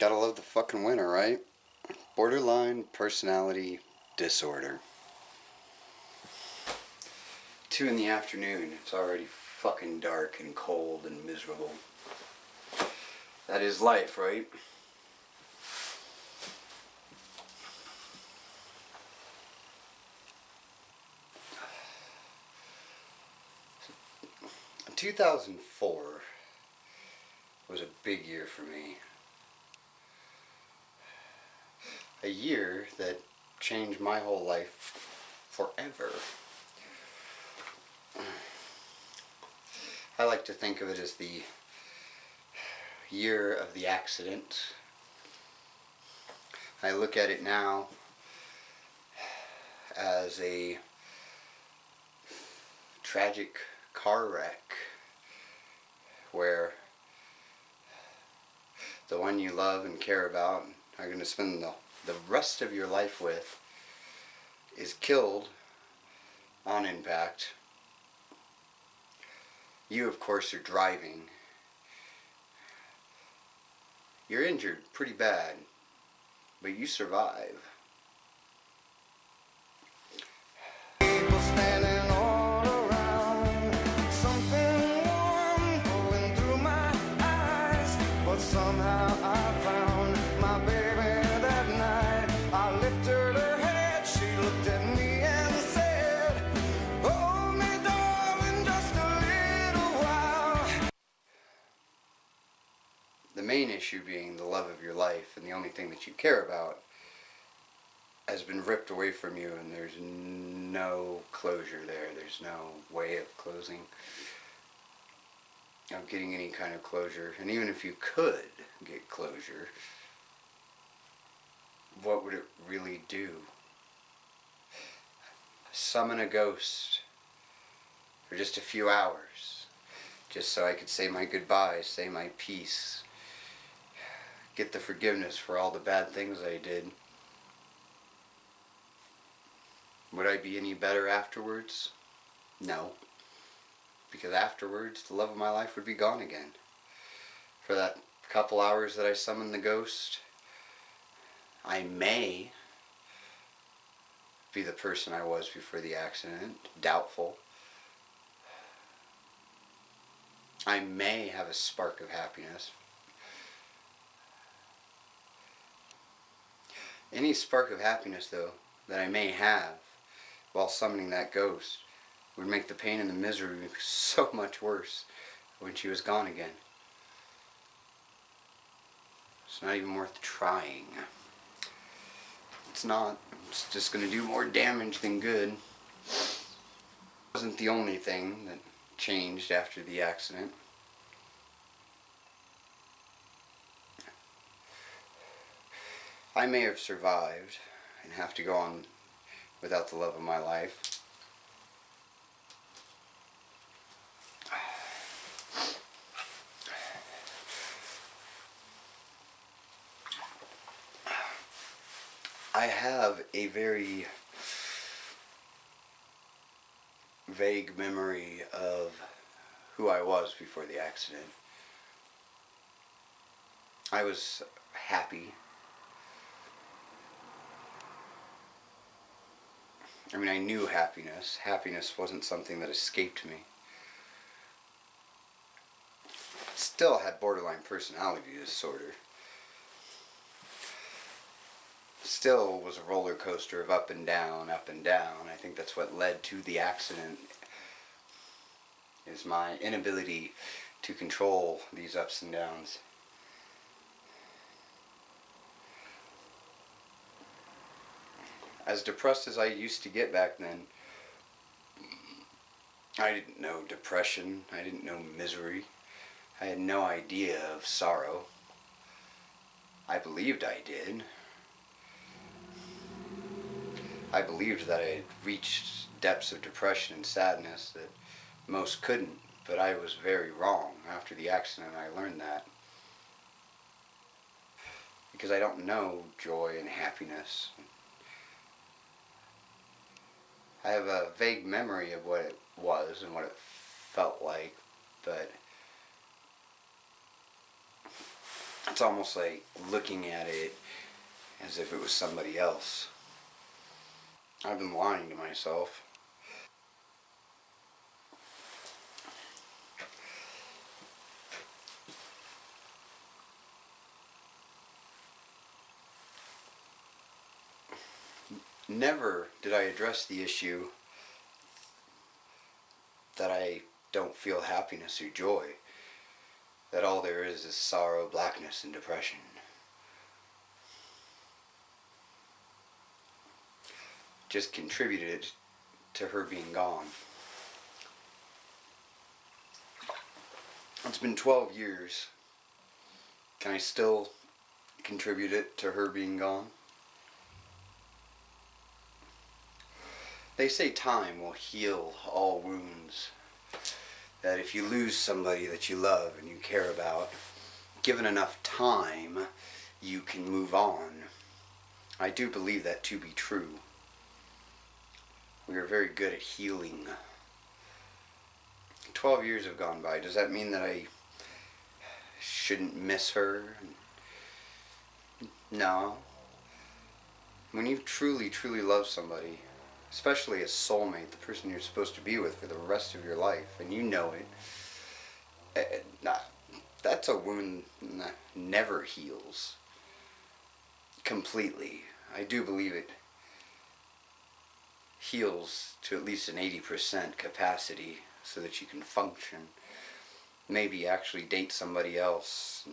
Gotta love the fucking winter, right? Borderline personality disorder. 2 in the afternoon. It's already fucking dark and cold and miserable. That is life, right? In 2004 was a big year for me. A year that changed my whole life forever. I like to think of it as the year of the accident. I look at it now as a tragic car wreck where the one you love and care about and are going to spend the rest of your life with is killed on impact. You, of course, are driving. You're injured pretty bad, but you survive. People standing all around, something warm going through my eyes, but somehow I found my baby that night. I lifted her head, she looked at me and said, "Hold me, darling, just a little while." The main issue being the love of your life and the only thing that you care about has been ripped away from you, and there's no closure there. There's no way of closing, of getting any kind of closure. And even if you could get closure, what would it really do? Summon a ghost for just a few hours, just so I could say my goodbyes, say my piece, get the forgiveness for all the bad things I did. Would I be any better afterwards? No. Because afterwards, the love of my life would be gone again. For that couple hours that I summoned the ghost, I may be the person I was before the accident. Doubtful. I may have a spark of happiness. Any spark of happiness, though, that I may have while summoning that ghost would make the pain and the misery so much worse when she was gone again. It's not even worth trying. It's not. It's just going to do more damage than good. It wasn't the only thing that changed after the accident. I may have survived and have to go on without the love of my life. I have a very vague memory of who I was before the accident. I was happy. I mean, I knew happiness. Happiness wasn't something that escaped me. Still had borderline personality disorder. Still was a roller coaster of up and down, up and down. I think that's what led to the accident, is my inability to control these ups and downs. As depressed as I used to get back then, I didn't know depression, I didn't know misery, I had no idea of sorrow. I believed I did. I believed that I had reached depths of depression and sadness that most couldn't, but I was very wrong. After the accident, I learned that. Because I don't know joy and happiness. I have a vague memory of what it was and what it felt like, but It's almost like looking at it as if it was somebody else. I've been lying to myself. Never did I address the issue that I don't feel happiness or joy. That all there is sorrow, blackness, and depression. Just contributed to her being gone. It's been 12 years. Can I still contribute it to her being gone? They say time will heal all wounds. That if you lose somebody that you love and you care about, given enough time, you can move on. I do believe that to be true. We are very good at healing. 12 years have gone by. Does that mean that I shouldn't miss her? No. When you truly, truly love somebody, especially a soulmate, the person you're supposed to be with for the rest of your life, and you know it, that's a wound that never heals completely. I do believe it heals to at least an 80% capacity so that you can function. Maybe actually date somebody else.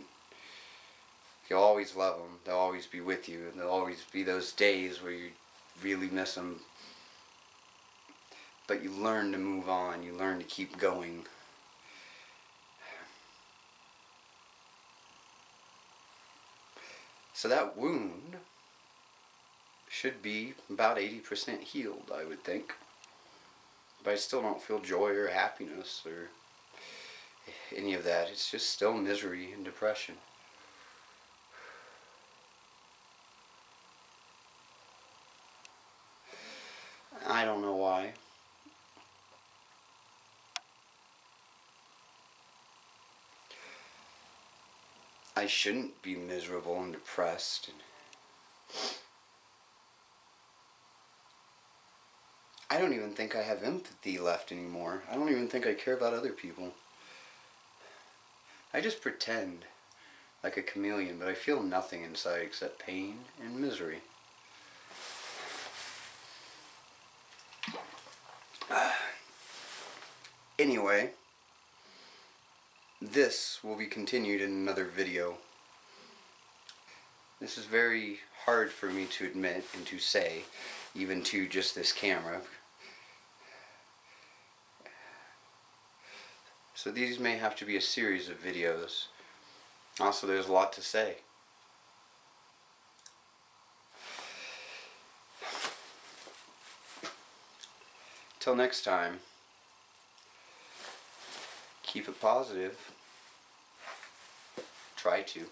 You'll always love them. They'll always be with you. And there'll always be those days where you really miss them. But you learn to move on. You learn to keep going. So that wound should be about 80% healed, I would think. But I still don't feel joy or happiness or any of that. It's just still misery and depression. I don't know why. I shouldn't be miserable and depressed. I don't even think I have empathy left anymore. I don't even think I care about other people. I just pretend like a chameleon, but I feel nothing inside except pain and misery. Anyway, this will be continued in another video. This is very hard for me to admit and to say, even to just this camera. So these may have to be a series of videos. Also, there's a lot to say. Till next time, keep it positive. Try to.